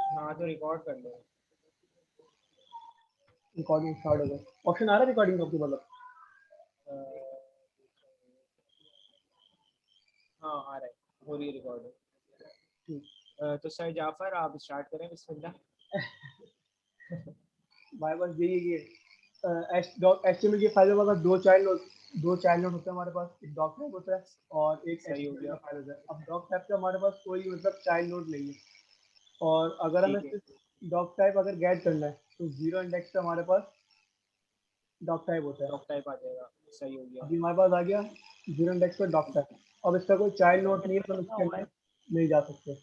हाँ तो रिकॉर्ड कर लो। रिकॉर्डिंग स्टार्ट हो गया। ऑप्शन आ रहा है रिकॉर्डिंग का आपको मतलब? अ, हाँ आ रहा है, हो रही है रिकॉर्डिंग। ठीक। तो सर जाफर आप स्टार्ट करें बिस्मिल्लाह। हमारे पास यही है कि एचटीएमएल की फाइल में हमारे पास दो चाइल्ड नोड होते हैं हमारे पास। एक डॉक टाइप होता है और एक सही हो एचटीएमएल का गया। फाइल होता है। अब डॉक टाइप का हमारे पास कोई मतलब चाइल्ड नोड नहीं है, और अगर हमें ठीक है। सिर्फ डॉक टाइप अगर गेट करना है तो जीरो इंडेक्स पे हमारे पास डॉक टाइप होता है। डॉक टाइप आ जाएगा। सही हो गया। अभी हमारे पास आ गया जीरो इंडेक्स पे डॉक टाइप। अब इसका कोई चाइल्ड सही। नोड नहीं है तो हम इसके अंदर नहीं जा सकते।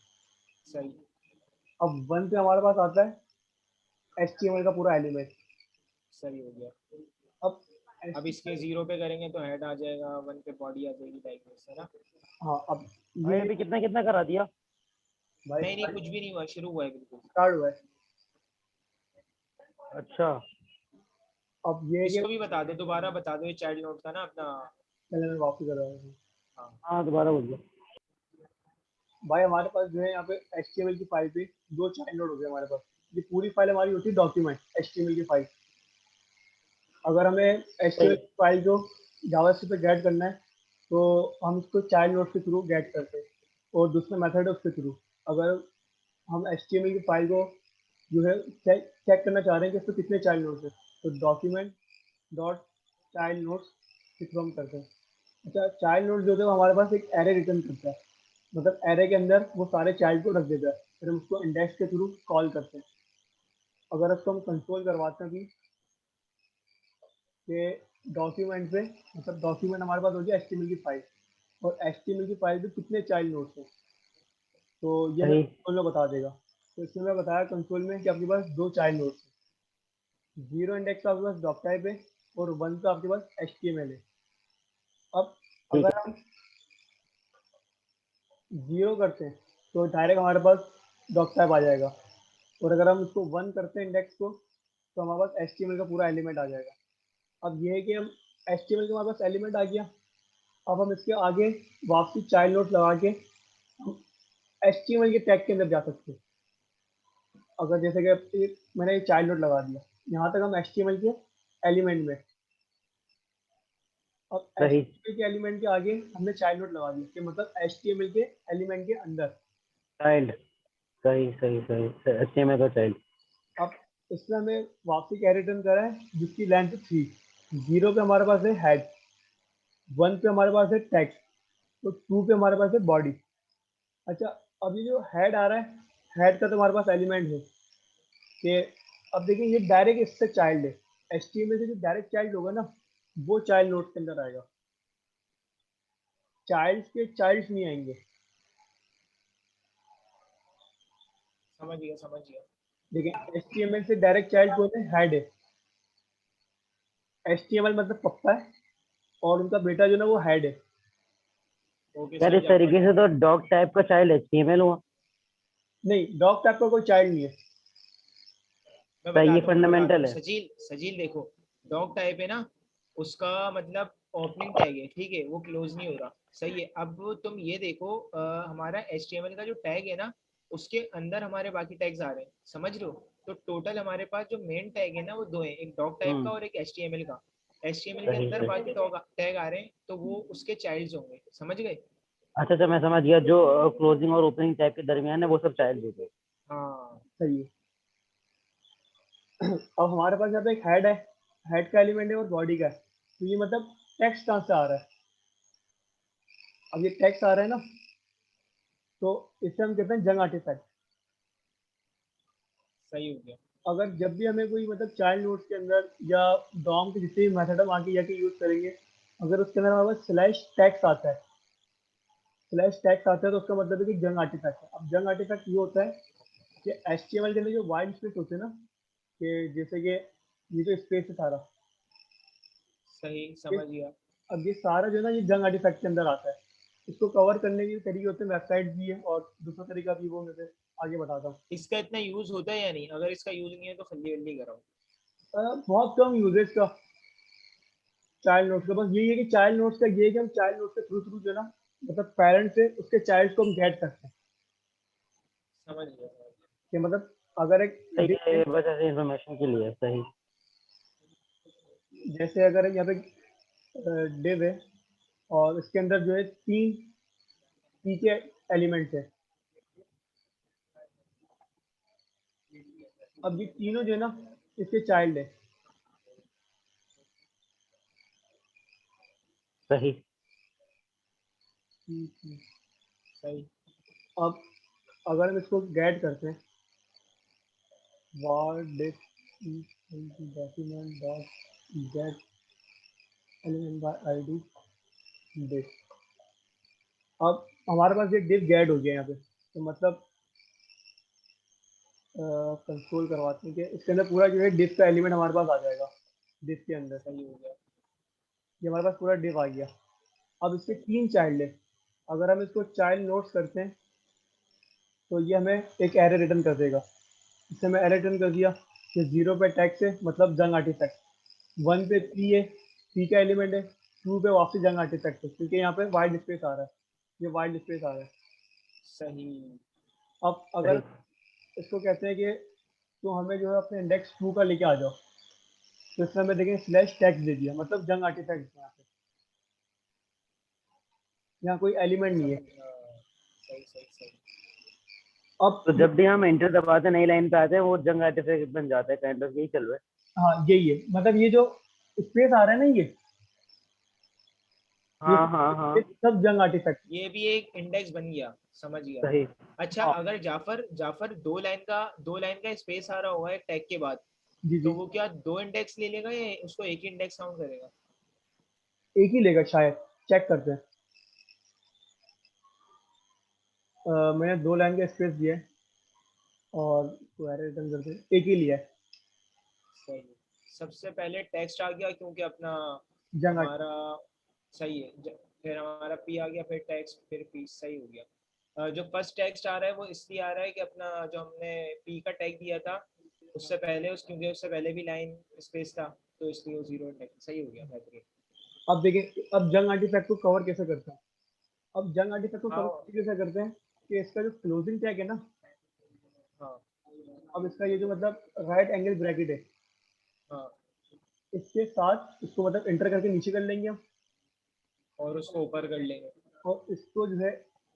सही। अब वन पे हमारे पास आता है एचटीएमएल का पूरा एलिमेंट। सही हो गया। अब अब इसके जीरो पे करेंगे तो हेड आ जाएगा, वन पे बॉडी आ जाएगी, लाइक दिस है ना। हाँ, अब भाई ये अभी कितना कितना करा दिया? भाई नहीं नहीं, कुछ भी नहीं हुआ, शुरू हुआ है बिल्कुल। स्टार्ट हुआ है। अच्छा। अब ये है कि इसको भी बता दो, दोबारा बता दो, ये चाइल्ड नोट था ना अपना। पहले मैं वापस कर रहा हूँ। हाँ। हाँ दोबारा बोलिए। भाई हमारे पास जो है यहाँ पे एचटीएमएल की फाइल पे दो चाइल्ड नोड हो गए हमारे पास। ये पूरी फाइल हमारी होती है डॉक्यूमेंट एचटीएमएल की फाइल। अगर हमें एचटीएमएल सही। की फाइल को जावास्क्रिप्ट पे गेट करना है तो हम इसको चाइल्ड नोड के थ्रू गेट करते हैं, और दूसरा मेथड है उसके थ्रू। अगर हम एचटीएमएल की फाइल को जो है चेक करना चाह रहे हैं कि इसमें कितने चाइल्ड नोड्स हैं, तो डॉक्यूमेंट डॉट चाइल्ड नोड्स के थ्रू हम करते हैं। अच्छा, चाइल्ड नोड जो है वो हमारे पास एक एरे रिटर्न करता है, मतलब एरे के अंदर वो सारे चाइल्ड को रख देता है, फिर हम उसको इंडेक्स के थ्रू कॉल करते हैं। अगर उसको हम कंट्रोल करवाते हैं अभी कि डॉक्यूमेंट पे, मतलब डॉक्यूमेंट हमारे पास हो गया एचटीएमएल की फाइल, और एचटीएमएल की फाइल पे कितने चाइल्ड नोड्स हैं, तो ये हमें सही। कंट्रोल में बता देगा। तो इसमें मैं बताया कंट्रोल में कि आपके पास दो चाइल्ड नोड्स हैं, जीरो इंडेक्स का आपके पास डॉक टाइप है और वन का आपके पास एचटीएमएल है। अब ठीक अगर है। हम जीरो करते हैं तो डायरेक्ट हमारे पास डॉक टाइप आ जाएगा, और अगर हम उसको वन करते हैं इंडेक्स को तो हमारे पास एचटीएमएल का पूरा एलिमेंट आ जाएगा। अब ये है कि हम एचटीएमएल का हमारे पास एलिमेंट आ गया। अब हम इसके आगे वापसी चाइल्ड नोट लगा के हम एचटीएमएल के टैग के अंदर जा सकते हैं। अगर जैसे कि मैंने ये चाइल्ड नोट लगा दिया, यहाँ तक हम एचटीएमएल के एलिमेंट में। अब सही। एचटीएमएल के एलिमेंट के आगे हमने चाइल्ड नोट लगा दिया कि मतलब एचटीएमएल के एलिमेंट के अंदर। चाइल्ड। सही सही सही, अच्छे में तो चाइल्ड। अब इसमें हमें वापसी क्या रिटर्न करा है जिसकी लेंथ है 3। जीरो पे हमारे पास है हेड, वन पे हमारे पास है टेक्स्ट, तो टू पे हमारे पास है बॉडी। अच्छा, अब ये जो हेड आ रहा है, हेड का तो हमारे पास एलिमेंट है कि अब देखिए ये डायरेक्ट इससे चाइल्ड है। एचटीएमएल से जो डायरेक्ट चाइल्ड होगा ना वो चाइल्ड नोड के अंदर आएगा, चाइल्ड के चाइल्ड नहीं आएंगे। समझ गया समझ गया। देखिए एचटीएमएल से डायरेक्ट चाइल्ड कौन है, हेड है। एचटीएमएल मतलब पप्पा है और उनका बेटा जो ना वो हेड है। ओके यार सर इस जाफर। तरीके से तो डॉग टाइप का चाइल्ड एचटीएमएल हुआ। नहीं, डॉग टाइप का कोई चाइल्ड नहीं है। मैं सही, ये बताता हूँ फंडामेंटल है। सजील सजील देखो, डॉग टाइप है ना, उसका मतलब ओपनिंग टैग है, ठीक है, वो क्लोज नहीं हो रहा, सही है। अब तुम ये देखो, हमारा HTML का जो टैग है ना, उसके अंदर हमारे बाकी टैग्स आ रहे हैं, समझ लो। तो टोटल हमारे पास जो मेन टैग है ना वो दो है, एक डॉग टाइप का और एक HTML का। HTML के सही अंदर सही। बाकी टैग आ रहे हैं, तो वो उसके चाइल्ड्स होंगे, समझ गए। अच्छा अच्छा, मैं समझ गया, जो क्लोजिंग और ओपनिंग टैग के दरमियान है वो सब चाइल्ड हो गए। हाँ। सही है। अब हमारे पास यहाँ पे एक हेड है, हेड का एलिमेंट है और बॉडी का है, तो ये मतलब टेक्स्ट कहाँ से आ रहा है। अब ये टेक्स्ट आ रहा है ना, तो इसे हम कहते हैं जंग आर्टिफैक्ट। सही हो गया। अगर जब भी हमें कोई मतलब चाइल्ड नोड्स के अंदर या डॉम के जितने भी मेथड हम आगे जाके यूज करेंगे, अगर उसके अंदर हमारे पास स्लैश टैक्स आता है, स्लैश टैक्स आता है तो उसका मतलब है कि जंग आर्टिफैक्ट है। अब जंग आर्टिफैक्ट ये होता है कि एचटीएमएल के अंदर जो वाइड स्पेस होते हैं ना, कि जैसे कि ये जो स्पेस है सारा, सही ये समझ गया। अब ये सारा जो है ना ये जंग आर्टिफैक्ट के अंदर आता है। इसको कवर करने के तरीके होते हैं, वेबसाइट भी है और दूसरा तरीका भी, वो मैं फिर आगे बताता हूँ। इसका इतना यूज होता है या नहीं, अगर इसका यूज नहीं है तो फल्ली वल्ली कराओ। बहुत कम यूजेज का चाइल्ड नोट्स का, बस यही है कि चाइल्ड नोट्स का ये है कि हम चाइल्ड नोट्स के थ्रू थ्रू जो है ना, मतलब पेरेंट से उसके चाइल्ड को हम गेट करते हैं। समझ गया समझ गया। कि मतलब अगर एक सही div है, है, ये बस ऐसे इन्फॉर्मेशन के लिए। सही। जैसे अगर यहाँ पे डिव है और इसके अंदर जो है तीन पी के एलिमेंट्स है। अब ये तीनों जो है ना इसके चाइल्ड है। सही। सही। अब अगर हम इसको गेट करते हैं var diff document dot get element by id diff। अब हमारे पास ये diff get हो गया यहाँ पे, तो मतलब कंट्रोल करवाते हैं कि इसके अंदर पूरा जो है diff का एलिमेंट हमारे पास आ जाएगा। diff के अंदर सही हो गया। ये हमारे पास पूरा diff आ गया। अब इसके तीन चाइल्ड है। अगर हम इसको चाइल्ड नोट्स करते हैं तो ये हमें एक एरे रिटर्न कर देगा। इससे मैं एरे रिटर्न कर दिया कि 0 पे टैक्स है मतलब जंग आर्टिफैक्ट, 1 पे पी है, पी का एलिमेंट है, 2 पे वापसी जंग आर्टिफैक्ट है क्योंकि यहाँ पे वाइड स्पेस आ रहा है, ये वाइड स्पेस आ रहा है। सही। अब सही। अगर इसको कहते हैं कि तो हमें जो है अपने इंडेक्स 2 का लेके आ जाओ, तो इसमें हमें देखें स्लैश टैक्स दे दिया मतलब जंग आर्टिफैक्ट। यहाँ कोई एलिमेंट नहीं है। हाँ, सही सही सही। अब तो जब भी हम एंटर दबाते हैं नई लाइन पे आते हैं वो जंग आर्टिफैक्ट बन जाता है, काइंड ऑफ यही चल रहा है। हाँ यही है, मतलब ये जो स्पेस आ रहा है ना ये हाँ हाँ हाँ। सब जंग आर्टिफैक्ट। ये भी एक इंडेक्स बन गया, समझ गया। सही। अच्छा, हाँ अगर जाफर जाफर दो लाइन का स्पेस आ रहा होगा एक टैग के बाद, जी तो जी, वो क्या दो इंडेक्स ले लेगा या उसको एक ही इंडेक्स काउंट करेगा? एक ही लेगा शायद, चेक करते हैं। मैंने 2 लाइन का स्पेस दिया है और इसको एरर रिटर्न करते हैं, एक ही लिया है सही। सबसे पहले टेक्स्ट आ गया क्योंकि अपना जंग हमारा सही है। फिर हमारा पी आ गया, फिर टेक्स्ट, फिर पी। सही हो गया। जो फर्स्ट टेक्स्ट आ रहा है वो इसलिए आ रहा है कि अपना जो हमने पी का टैग दिया था उससे पहले क्योंकि उससे पहले भी लाइन स्पेस था, तो इसलिए वो जीरो इंडेक्स। सही हो गया, बेहतरीन। अब देखिए अब जंग आर्टिफैक्ट को कवर कैसे करते हैं। अब जंग आर्टिफैक्ट को कवर हाँ कैसे करते हैं कि इसका जो क्लोजिंग टैग है ना, हाँ अब इसका ये जो मतलब राइट एंगल ब्रैकेट है हाँ। इसके साथ इसको मतलब एंटर करके नीचे कर लेंगे हम, और उसको ऊपर कर लेंगे। और इसको जो है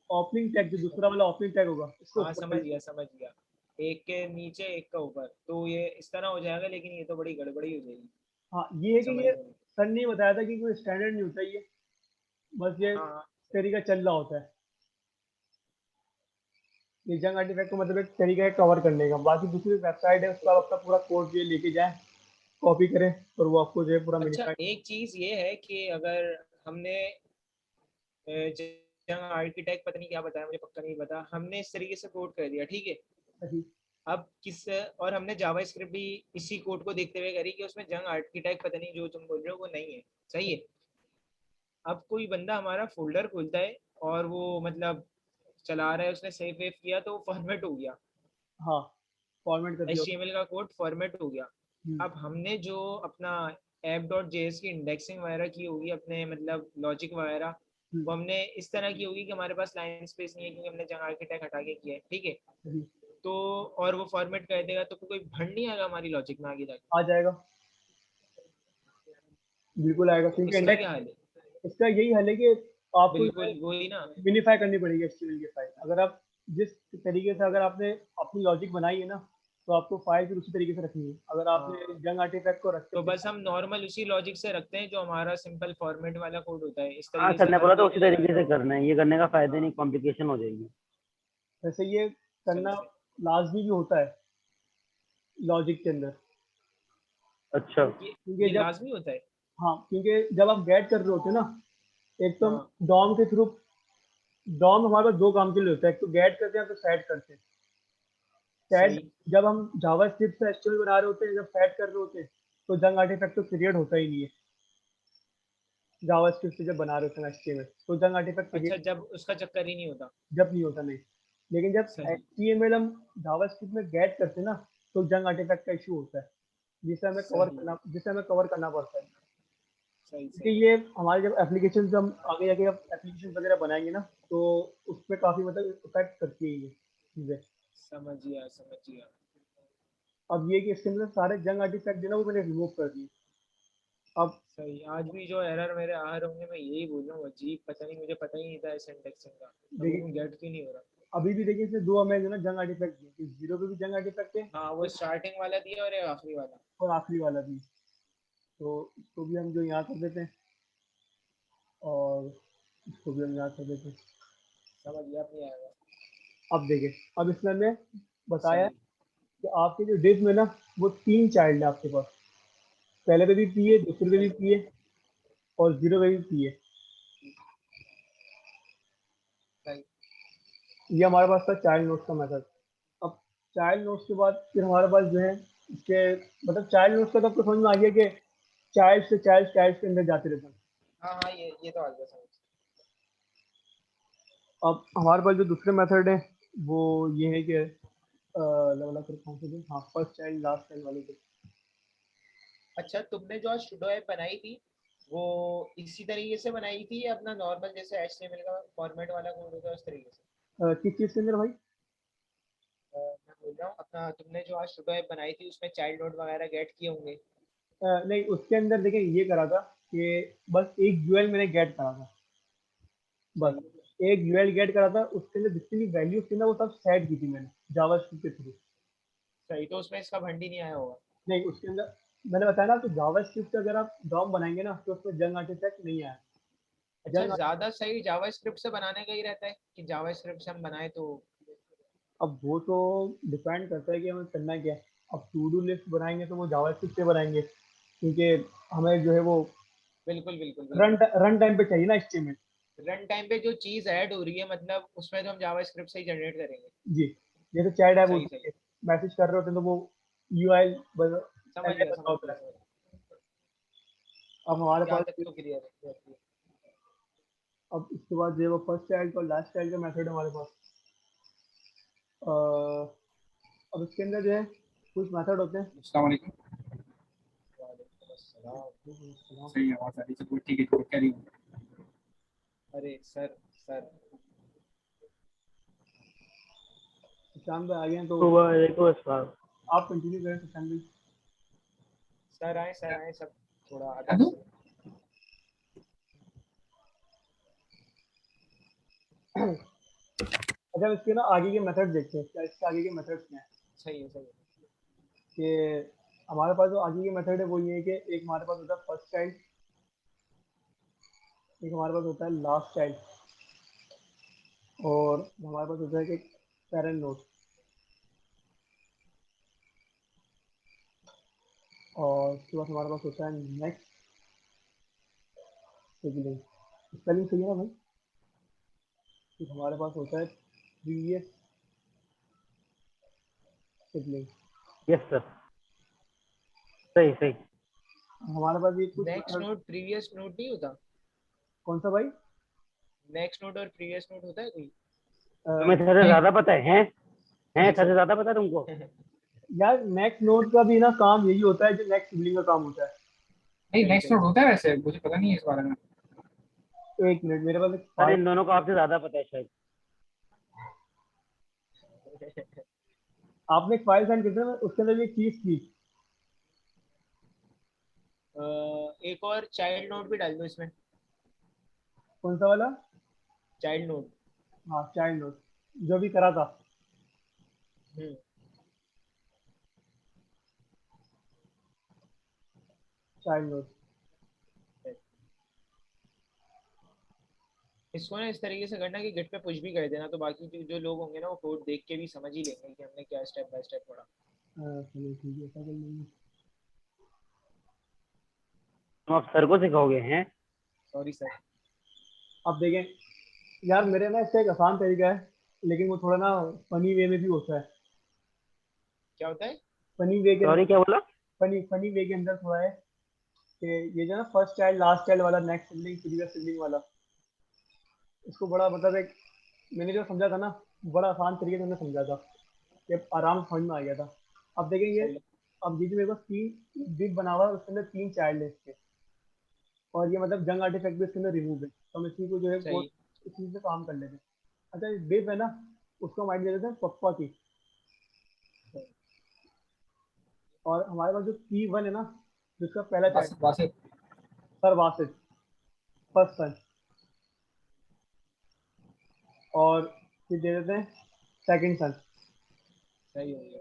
ओपनिंग टैग जो दूसरा वाला ओपनिंग टैग होगा इसको हाँ ऊपर कर समझ लेंगे। गया समझ गया। एक के नीचे एक का ऊपर, तो ये इस तरह हो जाएगा, लेकिन ये तो बड़ी गड़बड़ी हो जाएगी। हाँ ये है कि समझ ये गया। सर ने बताया था कि कोई स्टैंडर्ड नहीं होता ये, बस ये हाँ हाँ। तरीका चल रहा होता है। ये जंग आर्टिफैक्ट को मतलब एक तरीका है कवर करने का। बाकी दूसरी वेबसाइट है उसका अपना पूरा कोड जो है लेके जाए, कॉपी करें और वो आपको जो है पूरा अच्छा, मिनिफाई। एक चीज ये है कि अगर हमने जंग आर्किटेक्ट, पता नहीं क्या बताया, मुझे पक्का नहीं पता, हमने इस तरीके से कोड कर दिया, ठीक है। सही अब किस और हमने जावास्क्रिप्ट भी इसी कोड को देखते हुए करी कि उसमें जंग आर्किटेक्ट पता नहीं जो तुम बोल रहे हो वो नहीं है। सही है। अब कोई बंदा हमारा फोल्डर खोलता है और वो मतलब चला रहा है, उसने सेव वेव किया तो फॉर्मेट हो गया, हाँ फॉर्मेट कर दिया। HTML का कोड फॉर्मेट हो गया। हम्म, अब हमने जो अपना app.js की इंडेक्सिंग वगैरह की होगी, अपने मतलब लॉजिक वगैरह, हम्म, वो हमने इस तरह की होगी कि हमारे पास लाइन स्पेस नहीं है क्योंकि हमने जंग आर्किटेक्ट हटा के किया है, ठीक है। सही तो और वो फॉर्मेट कर देगा तो कोई भंड नहीं आएगा हमारी लॉजिक में आगे जाके। आ जाएगा, बिल्कुल आएगा तो क्योंकि इसका इंडेक्स क्या हाल है? इसका यही हल है कि आपको जो है बिल्कुल वही ना। मिनिफाई करनी पड़ेगी एचटीएमएल की फाइल। अगर आप जिस तरीके से अगर आपने अपनी लॉजिक बनाई है ना, तो आपको फाइल फिर उसी तरीके से रखनी है। अगर आपने हाँ, जंग आर्टिफैक्ट को रख के तो बस हम नॉर्मल उसी लॉजिक से रखते हैं जो हमारा सिंपल फॉर्मेट वाला कोड होता है, इस हाँ तरीके सर से ने बोला तो करके उसी लगाया तरीके से जाता करना है, ये करने का फायदा है। नहीं, हाँ। कॉम्प्लिकेशन हो जाएगी। वैसे ये सही करना सही। लाजमी भी होता है लॉजिक के अंदर, अच्छा। ये क्योंकि ये जब लाजमी होता है। हाँ क्योंकि जब आप गेट कर रहे होते हैं ना, एक तो हाँ। डॉम के थ्रू, डॉम हमारे पास दो काम के लिए होता है, एक तो गेट करते हैं तो सेट करते हैं। सेट सही। जब हम जावास्क्रिप्ट से एचटीएमएल बना रहे होते हैं, जब सेट कर रहे होते हैं तो जंग आर्टिफैक्ट तो क्रिएट होता ही नहीं है। जावास्क्रिप्ट से जब बना रहे होते हैं एचटीएमएल तो जंग आर्टिफैक्ट अच्छा, क्रिएट जब उसका चक्कर ही नहीं होता। जब नहीं होता, नहीं। लेकिन जब सही। एचटीएमएल हम जावास्क्रिप्ट में गेट करते हैं ना, तो जंग आर्टिफैक्ट का इशू होता है, सही। जिसे हमें कवर करना पड़ता है। सही क्योंकि सही। ये हमारे जब एप्लीकेशन हम आगे जाके जब एप्लीकेशन वगैरह बनाएंगे ना, तो उस पर काफ़ी मतलब इफेक्ट करती है ये चीज़ें। समझिए। अब ये कि इसके अंदर सारे जंग आर्टिफैक्ट जो ना वो मैंने रिमूव कर दिए। अब सही, आज भी जो एरर मेरे आ रहे होंगे मैं यही बोल रहा हूँ, अजीब, पता नहीं, मुझे पता ही नहीं था सिंटेक्सिंग का, अब वो देखिए गेट क्यों नहीं हो रहा। अभी भी देखिए इसमें दो हमें जो ना जंग आर्टिफैक्ट दिए, जीरो पे भी जंग आर्टिफैक्ट है हाँ, वो स्टार्टिंग वाला दिया और ये आखिरी वाला। और आखिरी वाला भी। तो इसको भी हम जो यहाँ कर देते हैं और इसको भी हम यहाँ कर देते हैं। समझ गया, अब नहीं आएगा। अब देखिए अब इसमें हमने बताया सही। कि आपके जो डिव में ना वो 3 चाइल्ड है आपके पास, पहले पे भी पी है, दूसरे पे भी सही। पी है और जीरो पे भी पी है। सही। ये हमारे पास था चाइल्ड नोट्स का मेथड। अब चाइल्ड नोट्स के बाद फिर हमारे पास जो है इसके मतलब चाइल्ड नोट्स का तो आपको समझ में आ गया कि चाइल्ड से चाइल्ड के अंदर जाते रहते हैं। हाँ हाँ, ये तो आ गया समझ। अब हमारे पास जो दूसरे मेथड है वो ये है कि अलग अलग कौन से थे, हाँ फर्स्ट चाइल्ड लास्ट चाइल्ड वाले थे। अच्छा, तुमने जो आज सुडो ऐप बनाई थी, वो इसी तरीके से बनाई थी या अपना नॉर्मल जैसे HTML का फॉर्मेट वाला कोड होता है उस तरीके से? किस चीज़ के अंदर भाई? मैं बोल रहा हूँ अपना तुमने जो आज सुडो ऐप बनाई थी उसमें चाइल्ड नोड वगैरह गेट किए होंगे। नहीं उसके अंदर देखिए ये करा था कि बस एक यूएल मैंने गेट करा था, बस सही। एक यूएल गेट करा था। उसके अंदर जितनी भी वैल्यूज थी ना वो सब सेट की थी मैंने जावास्क्रिप्ट के थ्रू। सही, तो उसमें इसका भंडी नहीं आया होगा। नहीं उसके अंदर मैंने बताया ना तो जावास्क्रिप्ट अगर आप डॉम बनाएंगे ना तो उसमें जंग आर्टिफैक्ट नहीं आया। अच्छा, जंग ज्यादा सही जावास्क्रिप्ट से बनाने का ही रहता है कि जावास्क्रिप्ट से हम बनाए तो? अब वो तो डिपेंड करता है कि हमें करना क्या है। अब टू डू लिस्ट बनाएंगे तो वो जावास्क्रिप्ट से बनाएंगे क्योंकि हमें जो है वो बिल्कुल बिल्कुल रन बिल्कुल। रन टाइम पे चाहिए ना एचटीएमएल। रन टाइम पे जो चीज ऐड हो रही है मतलब उसमें तो हम जावास्क्रिप्ट से ही जनरेट करेंगे। जी जैसे चैट ऐप सही होती सही। है, मैसेज कर रहे होते हैं तो वो यूआई समझ पहले गया बना समझ होता गया है। समझ गया। अब हमारे यहाँ तक पास तो क्लियर है। अब इसके बाद जो है वो फर्स्ट चाइल्ड और लास्ट चाइल्ड का मेथड है हमारे पास। अ, अब इसके अंदर जो है कुछ मेथड होते हैं। अस्सलाम वालेकुम। वालेकुम अस्सलाम। सही है, आवाज आ रही है, सब ठीक है, तो क्या रही है? अरे सर, सर शाम पे आ गए हैं तो तो वालेकुम अस्सलाम। आप कंटिन्यू करें सुशांत भाई। सर आए सब, थोड़ा क्या अदब दूं? से। अच्छा इसके ना आगे के मेथड देखते हैं, क्या इसके आगे के मेथड्स क्या हैं। सही है सही है। कि हमारे पास जो आगे के मेथड है वो ये है कि एक हमारे पास होता है फर्स्ट चाइल्ड, एक हमारे पास होता है लास्ट चाइल्ड और हमारे पास होता है कि पेरेंट नोड और उसके बाद हमारे पास होता है नेक्स्ट सिबलिंग। स्पेलिंग सही है ना भाई? फिर हमारे पास होता है प्रीवियस सिबलिंग। यस सर, सही सही। हमारे पास ये कुछ next method. Node previous node नहीं होता? कौन सा भाई? नेक्स्ट नोड और प्रीवियस नोड होता है कोई? तुम्हें सर से नहीं ज्यादा पता है? हैं जी सर से सर। ज्यादा पता है तुमको? यार नेक्स्ट नोड का भी ना काम यही होता है जो नेक्स्ट सिबलिंग का काम होता है। नहीं, सही नेक्स्ट सही नोड सही। होता है वैसे, मुझे पता नहीं है इस बारे में। एक मिनट मेरे पास एक सर फाइल। इन दोनों को आपसे ज्यादा पता है शायद। आपने एक फाइल सेंड की थी ना उसके अंदर भी एक चीज थी। एक और चाइल्ड नोड भी डाल दो इसमें। कौन सा वाला? Child node. हाँ चाइल्ड नोड जो भी करा था। हम्म। चाइल्ड नोड इसको ना इस तरीके से करना कि गिट पे पुश भी कर देना, तो बाकी जो लोग होंगे ना वो कोड देख के भी समझ ही लेंगे कि हमने क्या स्टेप बाय स्टेप पढ़ा। चलिए ठीक है ऐसा कर लेंगे। तुम आप सर को सिखाओगे? हैं? Sorry sir. अब देखें यार मेरे ना इसका एक आसान तरीका है लेकिन वो थोड़ा ना फनी वे में भी होता है। क्या होता है? फनी वे के सॉरी क्या बोला? फनी वे के अंदर थोड़ा है कि ये जो ना फर्स्ट चाइल्ड लास्ट चाइल्ड वाला नेक्स्ट सिबलिंग प्रीवियस सिबलिंग वाला, इसको बड़ा मतलब एक मैंने जो समझा था ना बड़ा आसान तरीके से मैंने समझा था कि आराम से समझ में आ गया था। अब देखें ये सही अब ये जो मेरे पास तीन बिग बना हुआ है उसके अंदर 3 चाइल्ड है इसके और ये मतलब जंग आर्टिफैक्ट भी इसके अंदर रिमूव है तो हम इसी को जो है वो सही। इसी से काम कर लेते हैं। अच्छा ये बिग है ना उसको हम आइड दे देते हैं पप्पा की। और हमारे पास जो P1 है ना, जिसका पहला child Wasif Wasif sir Wasif, first son, और फिर दे देते हैं सेकंड सन, सही हो गया।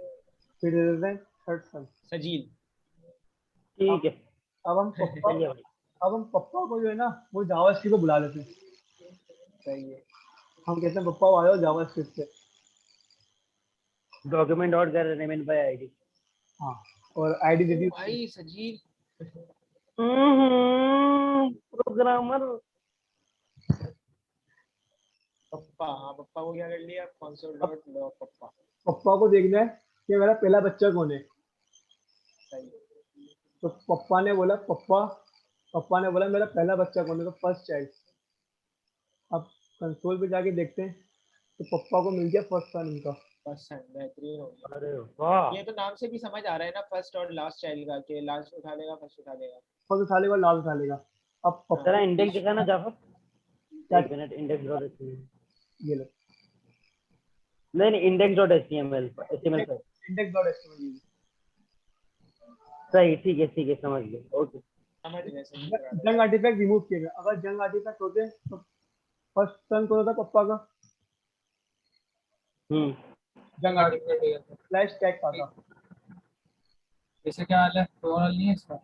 फिर दे देते हैं थर्ड सन। सजील। ठीक है, अब हम पप्पा सही है भाई। अब हम पप्पा को जो है ना वो जावास्क्रिप्ट पे बुला लेते हैं। सही है। हम कहते हैं पप्पा आ जाओ जावास्क्रिप्ट पे। डॉक्यूमेंट डॉट कर रिमेन बाय आईडी। हाँ, और आईडी दे ओ दी। भाई सजील। प्रोग्रामर। पप्पा, हाँ पप्पा को क्या कर लिया, कंसोल डॉट लॉग पप्पा। पप्पा को देखना है कि मेरा पहला बच्चा कौन है। सही है। तो पप्पा ने बोला मेरा पहला बच्चा कौन है, तो फर्स्ट चाइल्ड। अब कंसोल पे जाके देखते हैं तो पप्पा को मिल गया फर्स्ट सन उनका। पसंद, बेहतरीन हो गया। अरे वाह, ये तो नाम से भी समझ आ रहा है ना, फर्स्ट और लास्ट चाइल्ड का, कि लास्ट उठा लेगा फर्स्ट उठा लेगा। फर्स्ट उठा लेगा, लास्ट उठा लेगा। अब हाँ। तेरा इंडेक्स दिखाना जाफर। क्या, एक मिनट, इंडेक्स डॉट एचटीएमएल। ये लो नहीं नहीं, इंडेक्स डॉट एचटीएमएल एचटीएमएल पर। Index dot HTML. सही, ठीक है, समझ गया, ओके। समझ गए, सही करा रहे जंग आर्टिफैक्ट रिमूव किए गए। अगर जंग आर्टिफैक्ट होते तो फर्स्ट सन कौन होता पप्पा का? जंग आर्टिफैक्ट फ्लैश टैग का था। कैसे क्या हाल है, कोई और हाल नहीं है इसका?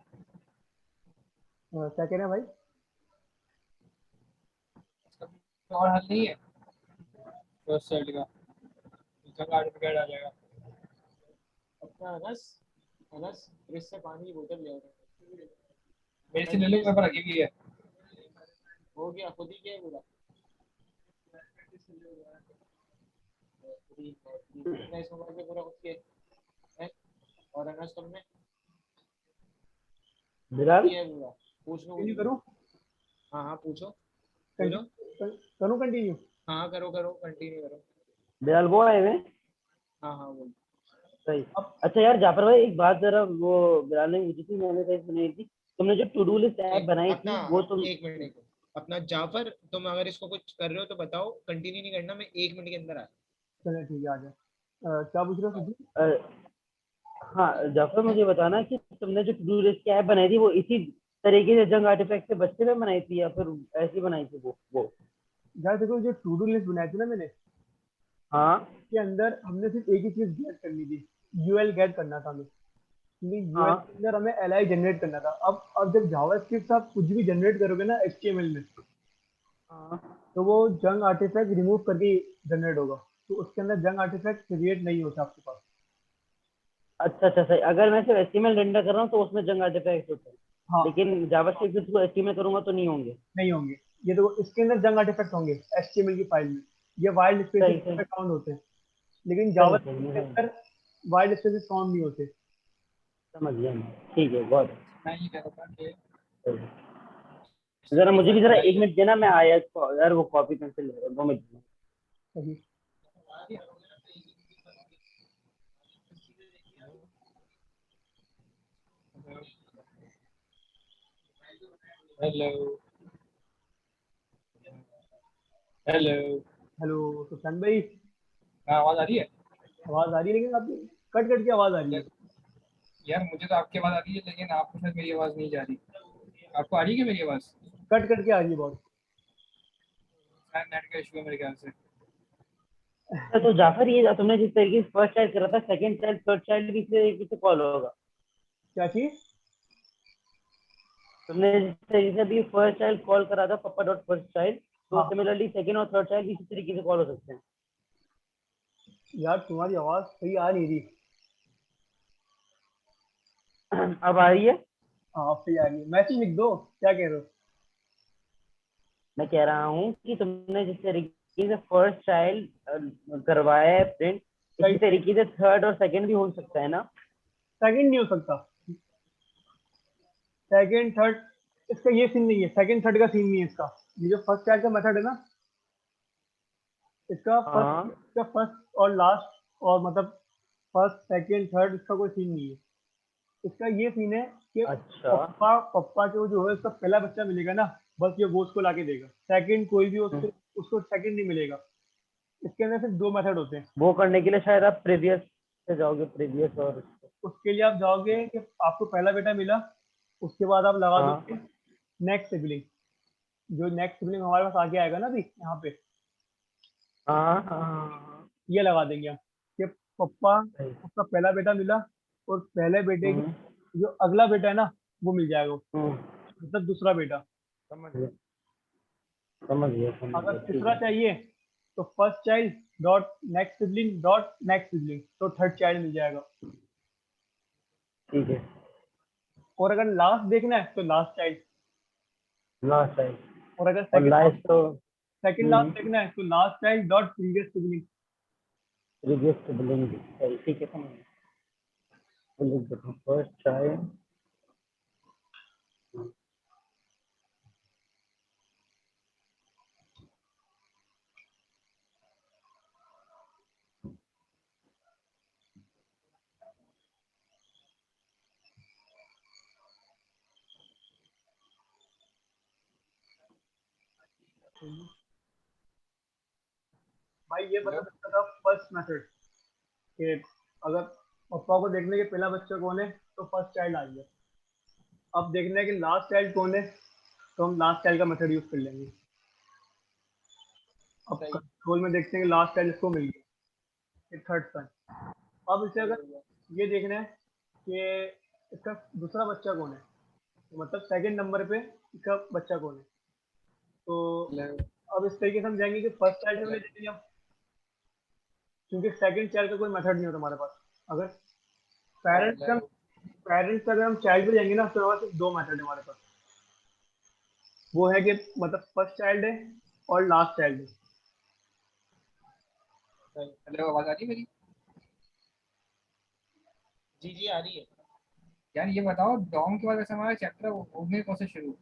क्या कह रहे हैं भाई? इसका कोई और हाल नहीं है फर्स्ट साइड का, जंग आर्टिफिकेट आ जाएगा। अपना अनस, अनस फ्रिज से पानी की बोतल ले आओ। मेरे से ले लो, मेरे पर रखी हुई है। हो गया, खुद ही क्या बोला। मैं इसको करके पूरा खुद के है। और अनस तुमने बिलाल, किया है पूरा। पूछ लो। कंटिन्यू करूं? हाँ हाँ पूछो, बोलो। करूं कंटिन्यू? हाँ करो करो, कंटिन्यू करो। बिलाल वो आए हुए। हाँ हाँ बोलो। सही। अच्छा यार जाफर भाई, एक बात जरा, वो बिलाल ने पूछी थी, मैंने कहीं सुनी थी, तुमने जो टू डू लिस्ट ऐप बनाई अपना थी वो तुम। एक मिनट, एक मिनट। अपना जाफर, तुम अगर इसको कुछ कर रहे हो तो बताओ, कंटिन्यू नहीं करना, मैं 1 मिनट के अंदर आ। चलो ठीक है, आ जाए। क्या पूछ रहे हो सुधीर? हाँ जाफर, मुझे बताना कि तुमने जो टू डू लिस्ट की ऐप बनाई थी वो इसी तरीके से जंग आर्टिफैक्ट से बचते हुए बनाई थी, या फिर ऐसी बनाई थी वो? यार देखो, जो टू डू लिस्ट बनाई थी ना मैंने, हाँ के अंदर हमने सिर्फ एक ही चीज गेट करनी थी। यूएल गेट करना था हमें, क्योंकि यूएल हाँ के अंदर हमें एलआई जनरेट करना था। अब जब जावास्क्रिप्ट आप कुछ भी जनरेट करोगे ना एचटीएमएल में, हाँ। तो वो जंग आर्टिफैक्ट रिमूव करके जनरेट होगा। तो उसके अंदर जंग आर्टिफैक्ट क्रिएट नहीं होता आपके पास। अच्छा, सही। अगर मैं सिर्फ एचटीएमएल रेंडर कर रहा हूँ तो उसमें जंग आर्टिफैक्ट होता है, हाँ, लेकिन जावास्क्रिप्ट को एचटीएमएल करूंगा तो नहीं होंगे। नहीं होंगे। ये तो इसके अंदर जंग आर्टिफैक्ट होंगे एचटीएमएल की फाइल में। ये वाइल्ड सही स्पेसेस सही में काउंट होते हैं, लेकिन सही, जावास्क्रिप्ट मैं के अंदर वाइल्ड स्पेसेस काउंट नहीं होते। समझ गया मैं। ठीक है, बहुत मैं ये कह रहा था कि सही। जरा HTML की मुझे भी फाइल जरा बनाई एक है। मिनट देना, मैं आया यार, वो कॉपी पेंसिल ले रहा हूँ, 2 मिनट। सही। हेलो हेलो, हेलो सुशांत भाई, हाँ आवाज आ रही है? आवाज आ रही है, लेकिन आपकी कट कट के आवाज आ रही है। यार मुझे तो आपकी आवाज आ रही है, लेकिन आपको शायद मेरी आवाज नहीं जा रही। आपको आ रही है क्या मेरी आवाज? कट कट के आ रही है बहुत। शायद नेट का इशू है मेरे ख्याल से। तो जाफर, ये तुमने जिस तरीके से फर्स्ट चाइल्ड करा था, सेकंड चाइल्ड थर्ड चाइल्ड भी इसी तरीके से कॉल होगा? क्या चीज? तुमने जिस तरीके से अभी फर्स्ट चाइल्ड कॉल करा था, पप्पा डॉट फर्स्ट चाइल्ड, तो हाँ सिमिलरली सेकंड और थर्ड चाइल्ड भी इसी तरीके से कॉल हो सकते हैं। यार, तुम्हारी आवाज सही आ नहीं रही। अब आ रही है? हाँ अब सही आ रही है। मैसेज लिख दो, क्या कह रहे हो? मैं कह रहा हूँ कि तुमने जिस तरीके से फर्स्ट चाइल्ड करवाया है प्रिंट, सही। इसी तरीके से थर्ड और सेकंड भी हो सकता है ना? सेकंड नहीं हो सकता। सेकंड थर्ड, इसका ये सीन नहीं है। सेकंड थर्ड का सीन नहीं है इसका। ये जो फर्स्ट चाइल्ड का मेथड है ना, हाँ। इसका फर्स्ट और लास्ट, और मतलब फर्स्ट सेकंड थर्ड, इसका कोई सीन नहीं है। इसका ये सीन है कि अच्छा। पप्पा पप्पा को जो है उसका पहला बच्चा मिलेगा ना, बस ये वो उसको लाके देगा। सेकंड कोई भी उसको उसको सेकंड नहीं मिलेगा। इसके अंदर सिर्फ दो मेथड होते हैं। वो करने के लिए शायद आप प्रीवियस से जाओगे, प्रीवियस और उसके लिए आप जाओगे कि आपको पहला बेटा मिला, उसके बाद आप लगा हाँ। दोगे नेक्स्ट सिबलिंग। जो नेक्स्ट सिबलिंग हमारे पास आगे आएगा ना अभी यहाँ पे, हाँ हाँ। ये लगा देंगे हम कि पप्पा सही। उसका पहला बेटा मिला और पहले बेटे हम्म, की जो अगला बेटा है ना वो मिल जाएगा उसको, हम्म, मतलब दूसरा बेटा। समझ गए? समझ गया अगर ठीक तीसरा है। चाहिए तो first child dot next sibling dot next sibling, तो थर्ड चाइल्ड मिल जाएगा। ठीक है। और अगर लास्ट देखना है तो लास्ट चाइल्ड, लास्ट टाइम। और अगर और लास्ट तो सेकंड लास्ट देखना है तो last child dot previous sibling. Reject billing. सही, ठीक है, समझ गया। First time. भाई ये बता हेलो। सकता था फर्स्ट मेथड कि अगर पापा को देखने के पहला बच्चा कौन है तो फर्स्ट चाइल्ड आ गया। अब देखना है कि लास्ट चाइल्ड कौन है तो हम लास्ट चाइल्ड का मेथड यूज कर लेंगे। अब सही। कंट्रोल में देखते हैं कि लास्ट चाइल्ड इसको मिल गया, थर्ड सन। अब इसे सही अगर हो गया। ये देखना है कि इसका दूसरा बच्चा कौन है, तो मतलब सेकंड नंबर पे इसका बच्चा कौन है, तो हेलो। अब इस तरीके से हम जाएंगे कि फर्स्ट चाइल्ड में ले जाएंगे हम, क्योंकि सेकंड चाइल्ड का कोई मेथड नहीं होता हमारे पास। अगर पेरेंट्स हेलो। पेरेंट्स अगर हम चाइल्ड पे जाएंगे ना तो हमारे पास सिर्फ दो मेथड है हमारे पास, वो है कि मतलब फर्स्ट चाइल्ड है और लास्ट चाइल्ड है। सही। हेलो, आवाज आ रही है मेरी? जी जी आ रही है। यार ये बताओ, डॉम के बाद वैसे हमारा चैप्टर होंगे कौन से शुरू?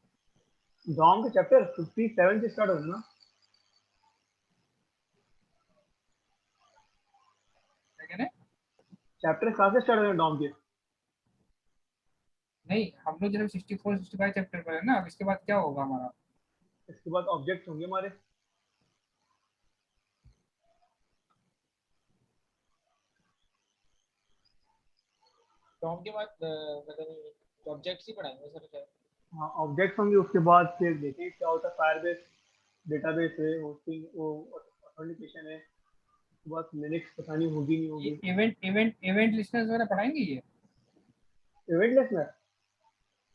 डॉम का चैप्टर 57 से स्टार्ट होगा ना। क्या कहने? चैप्टर कहाँ से स्टार्ट होगा डॉम के? नहीं, हम लोग जब 64 65 चैप्टर पर है ना, अब इसके बाद क्या होगा हमारा? इसके बाद ऑब्जेक्ट होंगे हमारे। टॉम के बाद मतलब ऑब्जेक्ट्स ही पढ़ाएंगे सर शायद। हाँ ऑब्जेक्ट्स होंगे, उसके बाद फिर देखेंगे क्या होता है। फायरबेस डेटाबेस है, होस्टिंग वो ऑथेंटिकेशन है, उसके बाद लिनक्स पता नहीं होगी नहीं ये होगी। इवेंट लिस्टनर्स वगैरह पढ़ाएंगे ये? इवेंट लिस्टनर,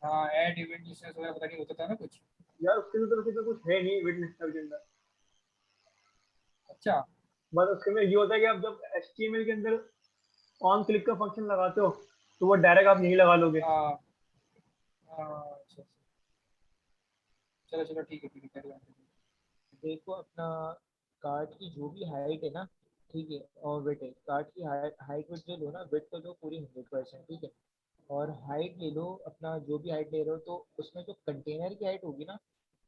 हाँ, ऐड इवेंट लिस्टनर्स वगैरह पता नहीं होता था ना कुछ। यार उसके अंदर तो कुछ है नहीं इवेंट लिस्टनर के अंदर। अच्छा। बस उसके अंदर ये होता है कि आप जब HTML के अंदर ऑन क्लिक का फंक्शन लगाते हो तो वो डायरेक्ट आप यहीं लगा लोगे। हाँ हाँ, अच्छा अच्छा। चलो चलो, ठीक है ठीक है, carry on करिए। देखो अपना कार्ड की जो भी हाइट है ना, ठीक है, और वेट है, कार्ड की हाइट वेट जो लो ना, वेट तो लो पूरी 100%, ठीक है। और हाइट ले लो अपना, जो भी हाइट ले रहे हो तो उसमें जो कंटेनर की हाइट होगी ना,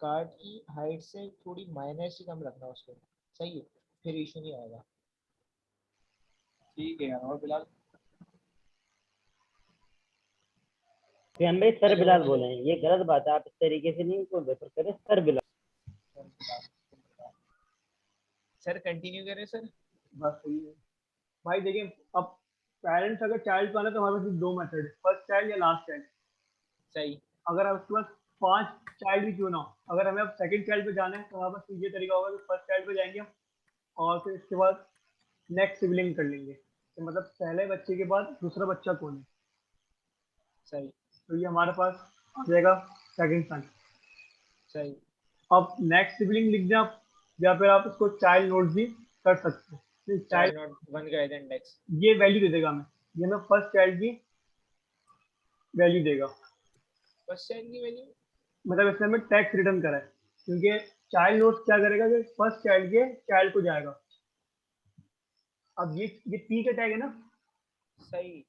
कार्ड की हाइट से थोड़ी माइनस ही कम रखना उसको। सही है, फिर इशू नहीं आएगा। ठीक है यार, और बिलाल? फिर भाई सर हेलो बिलाल हेलो। बोले हैं, ये गलत बात है, आप इस तरीके से नहीं को रेफर करें सर बिलाल। और बिलाल, बिलाल। सर कंटिन्यू करें सर। बस सही है भाई। देखिए अब पेरेंट्स अगर चाइल्ड पाना तो हमारे पास सिर्फ दो मेथड है, फर्स्ट चाइल्ड या लास्ट चाइल्ड। सही। अगर आप उसके पास 5 चाइल्ड भी क्यों ना हो, अगर हमें अब सेकंड चाइल्ड पे जाना है तो हमारे पास ये तरीका होगा कि फर्स्ट चाइल्ड पे जाएंगे हम, और फिर इसके बाद नेक्स्ट सिबलिंग कर लेंगे, तो मतलब पहले बच्चे के बाद दूसरा बच्चा कौन है, सही। तो ये हमारे पास आ जाएगा सेकंड सन। सही। अब नेक्स्ट सिबलिंग लिख दें आप, या फिर आप इसको चाइल्ड नोट भी कर सकते हैं। Child child not one greater index. ये वैल्यू दे देगा हमें, ये हमें फर्स्ट चाइल्ड की वैल्यू देगा। फर्स्ट चाइल्ड की वैल्यू। मतलब इसने हमें टैक्स रिटर्न करा है, क्योंकि चाइल्ड नोट क्या करेगा कि फर्स्ट चाइल्ड के चाइल्ड को जाएगा। अब ये पी का टैग है ना, सही।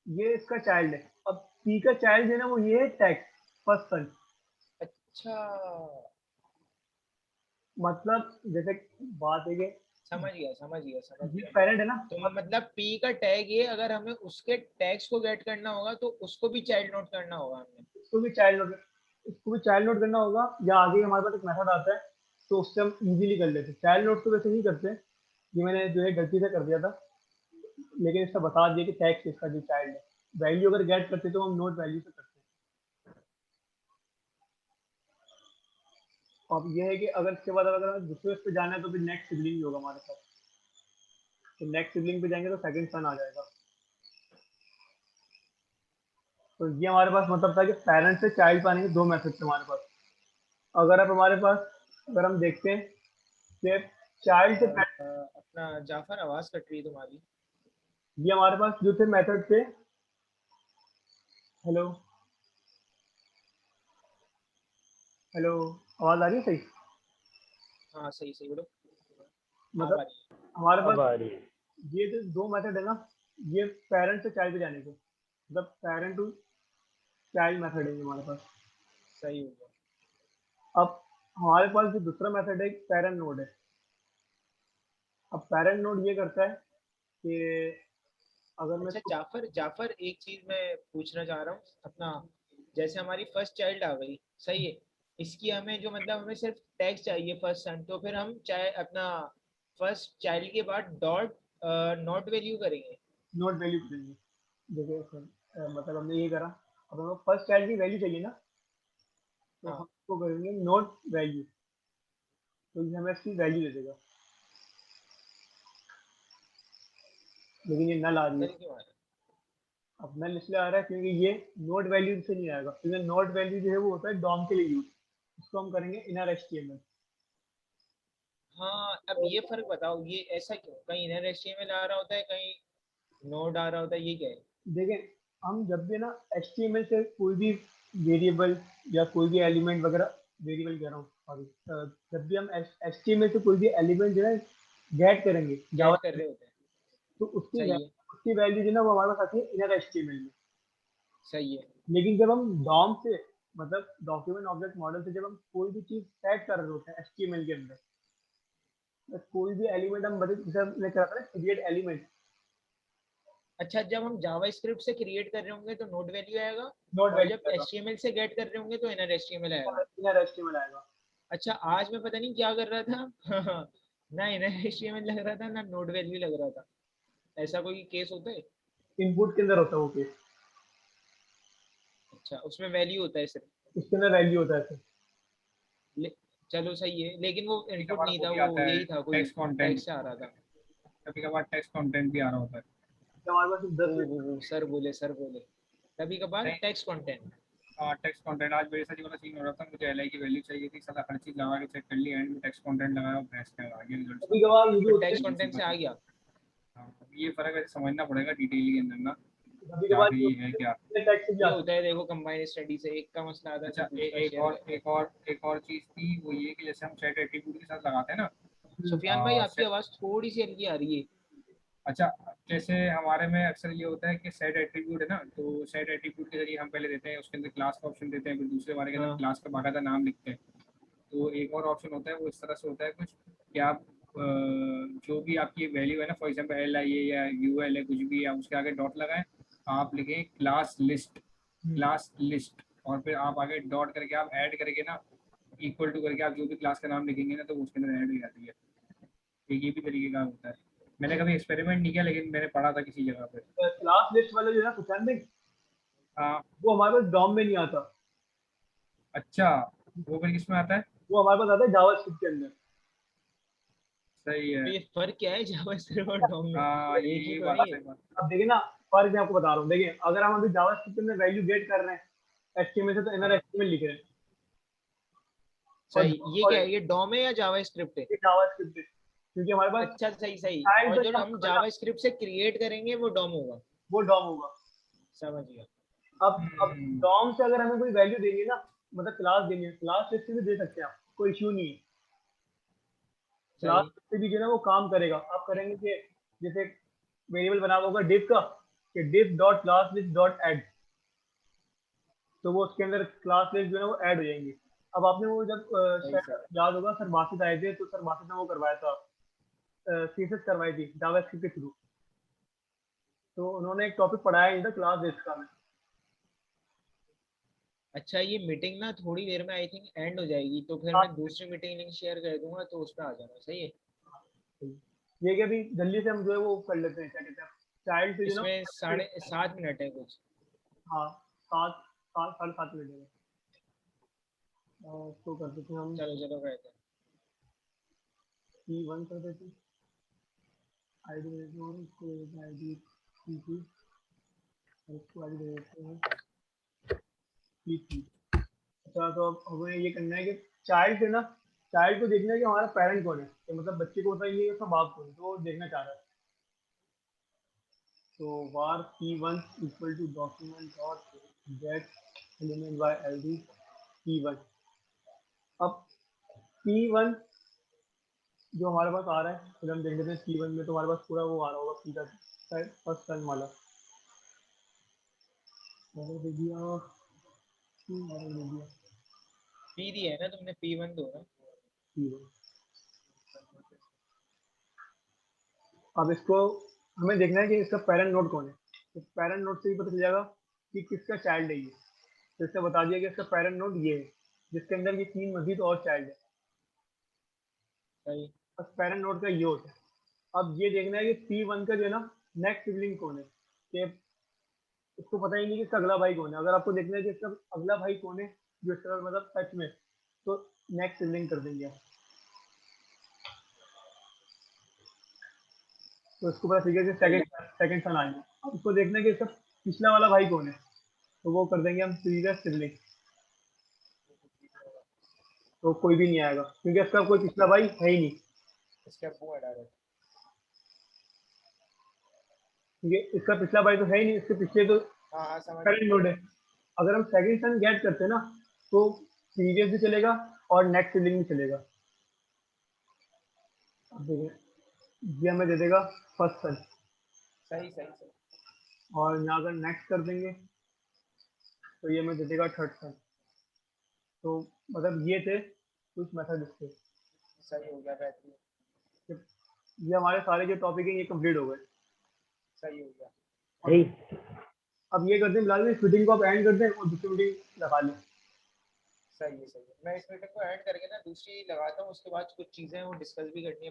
ये इसका चाइल्ड है। अब पी का चाइल्ड है ना, वो ये है टैक्स फर्स्ट सन। अच्छा, मतलब जैसे बात है कि समझ गया समझ गया समझ ये गया। पेरेंट है ना, तो मतलब पी का टैग ये, अगर हमें उसके टैग्स को गेट करना होगा तो उसको भी चाइल्ड नोट करना होगा हमने। इसको भी चाइल्ड नोट, इसको भी चाइल्ड नोट करना होगा, या आगे हमारे पास एक मेथड आता है तो उससे हम इजीली कर लेते हैं। चाइल्ड नोट तो वैसे नहीं करते, ये मैंने जो है गलती से कर दिया था, लेकिन इसका बता दिया कि टैक्स इसका जो चाइल्ड है, वैल्यू अगर गेट करते तो हम नोट वैल्यू से करते हैं। अब ये है कि अगर इसके बाद अगर हमें दूसरे पे जाना है तो फिर नेक्स्ट सिबलिंग भी होगा हमारे पास, तो नेक्स्ट सिबलिंग पे जाएंगे तो सेकंड सन आ जाएगा। तो ये हमारे पास मतलब था कि पेरेंट्स से चाइल्ड पाने के दो मेथड थे हमारे पास। अगर आप हमारे पास अगर हम देखते हैं कि चाइल्ड से अपना जाफर आवाज कट रही है तुम्हारी। ये हमारे पास जो थे मेथड थे, हेलो हेलो, आवाज आ रही है सही? हाँ सही सही बोलो। मतलब हमारे अब पास आ रही है। ये जो दो मेथड है ना, ये पेरेंट से चाइल्ड पे जाने के, मतलब पेरेंट टू चाइल्ड मेथड है ये हमारे पास। सही हो गया। अब हमारे पास जो दूसरा मेथड है पेरेंट नोड है। अब पेरेंट नोड ये करता है कि अगर मैं अच्छा जाफर जाफर एक चीज मैं पूछना चाह रहा हूँ अपना, जैसे हमारी फर्स्ट चाइल्ड आ गई सही है, इसकी हमें जो मतलब हमें सिर्फ टैक्स चाहिए फर्स्ट सन, तो फिर हम चाहे अपना फर्स्ट चाइल्ड के बाद डॉट नॉट वैल्यू करेंगे। नोट वैल्यू करेंगे। देखिए सर, मतलब हमने ये करा, अब हमें फर्स्ट चाइल्ड की वैल्यू चाहिए ना, तो हम हाँ इसको करेंगे नोट वैल्यू, तो ये हमें इसकी वैल्यू दे देगा। लेकिन ये नल आ रही है। नल क्यों आ रहा अब नल इसलिए आ रहा है क्योंकि ये नोट वैल्यू से नहीं आएगा, क्योंकि नोट वैल्यू जो है वो होता है डॉम के लिए यूज, इसको हम करेंगे इनर एचटीएमएल। है? हाँ अब ये फर्क बताओ, ये ऐसा क्यों, कहीं इनर एचटीएमएल आ रहा होता है, कहीं नोड आ रहा होता है, ये क्या है? देखें, हम जब भी ना एचटीएमएल से कोई भी वेरिएबल या कोई भी एलिमेंट वगैरह, वेरिएबल कह रहा हूँ सॉरी, जब भी हम एचटीएमएल से कोई भी एलिमेंट जो है गेट करेंगे गेट जावा, कर रहे होते हैं। तो उसकी सही है उसकी वैल्यू जो है ना वो हमारे पास आती है इनर एचटीएमएल में। सही है। लेकिन जब हम डॉम से, मतलब डॉक्यूमेंट ऑब्जेक्ट मॉडल से, जब हम कोई भी चीज सेट कर रहे होते हैं एचटीएमएल के अंदर, तो कोई भी एलिमेंट हम मतलब जैसे हमने कहा था ना क्रिएट एलिमेंट, अच्छा जब हम जावास्क्रिप्ट से क्रिएट कर रहे होंगे तो नोड वैल्यू आएगा, नोट और वैल्यू जब आएगा, एचटीएमएल से गेट कर रहे होंगे तो इनर एचटीएमएल आएगा। इनर एचटीएमएल आएगा। अच्छा आज मैं पता नहीं क्या कर रहा था ना इनर एचटीएमएल लग रहा था ना नोड वैल्यू लग रहा था, ऐसा कोई केस होता है? इनपुट के अंदर होता है वो केस, अच्छा उसमें वैल्यू होता है सिर्फ? उसके अंदर वैल्यू होता है सर। ले, चलो सही है, लेकिन वो कभी इनपुट कभार नहीं वो था, भी वो आता है यही था कोई टेक्स्ट कंटेंट, टैक्स से आ रहा था। कभी कभार टेक्स्ट कंटेंट भी आ रहा होता है। तो हमारे पास ओ 10 हो सर बोले कभी कभार नहीं, टेक्स्ट कंटेंट। टेक्स्ट कंटेंट आज मेरे साथ ये वाला सीन हो रहा था, मुझे एलआई की वैल्यू चाहिए थी, साला हर चीज लगा के चेक कर ली, एंड में टेक्स्ट कंटेंट लगाया और भैंस के आ गया रिजल्ट कभी साला। कभार ये भी फिर होता है, टेक्स्ट कंटेंट से आ गया। हाँ, ये फर्क है, समझना पड़ेगा डिटेल के अंदर ना, कभी क्या कभार ये ये है होता क्या। है टैक्स भी ये आता होता है देखो, कंबाइंड स्टडी से एक का मसला आता है तो अच्छा दूसरा एक शेयर और करते हैं। चीज थी, वो ये कि जैसे हम सेट एट्रीब्यूट के साथ लगाते हैं ना, है। सुफियान भाई आपकी set, आवाज थोड़ी सी हल्की आ रही है। अच्छा जैसे हमारे में अक्सर ये होता है कि सेट एट्रीब्यूट है ना, तो सेट एट्रीब्यूट के जरिए हम पहले देते हैं, उसके अंदर क्लास का ऑप्शन देते हैं, फिर दूसरे वाले के अंदर हाँ क्लास का बाकायदा नाम लिखते हैं। तो एक और ऑप्शन होता है, वो इस तरह से होता है कुछ कि आप जो भी आपकी वैल्यू है ना, फॉर एग्जांपल एल आई है या यू एल है, कुछ भी, या उसके आगे डॉट लगाएं, आप लिखें क्लास लिस्ट, और फिर आप आगे डॉट करके आप ऐड करके ना, इक्वल टू करके आप जो भी क्लास का नाम लिखेंगे ना, तो वो उसके अंदर ऐड हो जाती है। तो ये भी तरीके का होता है। मैंने कभी एक्सपेरिमेंट नहीं किया, लेकिन मैंने पढ़ा था किसी जगह पे। क्लास लिस्ट वाला जो है ना सुशांत भाई, हाँ। वो हमारे पास डॉम में नहीं आता, अच्छा, वो फिर किस में आता है? वो हमारे पास आता है जावास्क्रिप्ट के अंदर। सही है। तो ये फर्क क्या है जावास्क्रिप्ट और डॉम में, हाँ, एक ही ये तो बात है ये? सही बात। अब देखिए ना, फर्क मैं आपको बता रहा हूँ, देखिए अगर हम अभी जावास्क्रिप्ट के अंदर वैल्यू गेट कर रहे हैं एचटीएमएल से, तो इनर हाँ एचटीएमएल लिख रहे हैं, सही, ये और क्या है, ये डॉम है या जावास्क्रिप्ट है? ये जावास्क्रिप्ट है, क्योंकि हमारे पास अच्छा सही सही, चाइल्ड और तो जो यहाँ हम पर ना, जावास्क्रिप्ट से क्रिएट करेंगे वो डॉम होगा। वो डॉम होगा। समझ गया। अब डॉम से अगर हमें कोई वैल्यू देनी है ना, मतलब क्लास देनी है, क्लास लिस्ट से भी दे सकते हैं आप, कोई इश्यू नहीं है। क्लास सही। लिस्ट से भी जो है ना वो काम करेगा। आप करेंगे कि जैसे वेरिएबल बना हुआ होगा डिफ का, कि diff dot class list dot add, तो वो उसके अंदर क्लास लिस्ट जो है ना वो ऐड हो जाएंगी। अब आपने वो जब सही शायद सही। याद होगा सर बासित आए थे, तो सर बासित ने वो करवाया था, सीएसएस करवाई थी जावास्क्रिप्ट के थ्रू, तो उन्होंने एक टॉपिक पढ़ाया ही था क्लास लिस्ट का। अच्छा ये मीटिंग ना थोड़ी देर में आई थिंक एंड हो जाएगी, तो फिर मैं दूसरी मीटिंग लिंक शेयर कर दूंगा, तो उस पर आ जाना। सही है? ये कि अभी जल्दी से हम जो है वो कर लेते हैं, क्या कहते हैं, चाइल्ड से जो ना इसमें 7.5 मिनट है कुछ। हाँ 7.5 मिनट है। तो कर देते हैं हम चलो चलो कहते हैं। P1 कर देते हैं, ID दे देते हैं, इसको ID P2 और इसको ID दे देते हैं P3। अच्छा तो अब हमें ये करना है कि चाइल्ड से ना, चाइल्ड को देखना है कि हमारा पेरेंट कौन है, तो मतलब बच्चे को होता है ये उसका बाप कौन है, तो वो देखना चाह रहा है। तो var P1 equal to document dot get element by id P1। अब P1 जो हमारे पास आ रहा है, फिर हम देख लेते हैं P1 में तो हमारे पास पूरा वो आ रहा होगा P का फर्स्ट टर्म वाला दे दिया, दे दिया P दिया है ना तुमने, P1 दो ना। P1। अब इसको हमें देखना है कि इसका पेरेंट नोड कौन है, तो पेरेंट नोड से ही पता चल जाएगा कि किसका चाइल्ड है ये। तो इससे बता दिया कि इसका पेरेंट नोड ये है, जिसके अंदर ये 3 मजीद और चाइल्ड है। सही। बस पेरेंट नोड का ये होता है। अब ये देखना है कि P1 का जो है ना नेक्स्ट सिबलिंग कौन है, कि इसको पता ही नहीं कि इसका अगला भाई कौन है। अगर आपको देखना है कि इसका अगला भाई कौन है जो इसका मतलब सच में, तो नेक्स्ट सिबलिंग कर देंगे आप। तो इसको पता चल गया कि सेकंड सन आ गया। अब इसको देखना है कि इसका पिछला वाला भाई कौन है, तो वो कर देंगे हम प्रीवियस सिबलिंग। तो कोई भी नहीं आएगा क्योंकि इसका कोई पिछला भाई है ही नहीं, इसके अब्बू है डायरेक्ट। क्योंकि इसका पिछला भाई तो है ही नहीं, इसके पिछले तो हाँ हाँ समझ करंट नोड है। अगर हम सेकंड सन गेट करते हैं ना, तो प्रीवियस भी चलेगा और नेक्स्ट सिबलिंग भी चलेगा। अब देखिए ये हमें दे देगा फर्स्ट सन, सही सही सही। और यहाँ अगर नेक्स्ट कर देंगे तो ये हमें दे देगा थर्ड सन। तो मतलब ये थे कुछ मेथड इसके। सही हो गया, बेहतरीन। ये हमारे सारे जो टॉपिक हैं ये कंप्लीट हो गए। सही हो गया। सही। अब ये करते हैं फिलहाल इस मीटिंग को आप एंड कर दें और दूसरी मीटिंग लगा लें। सही है सही है। मैं इस मीटिंग को ऐड करके ना दूसरी लगाता हूँ, उसके बाद कुछ चीज़ें वो डिस्कस भी करनी है।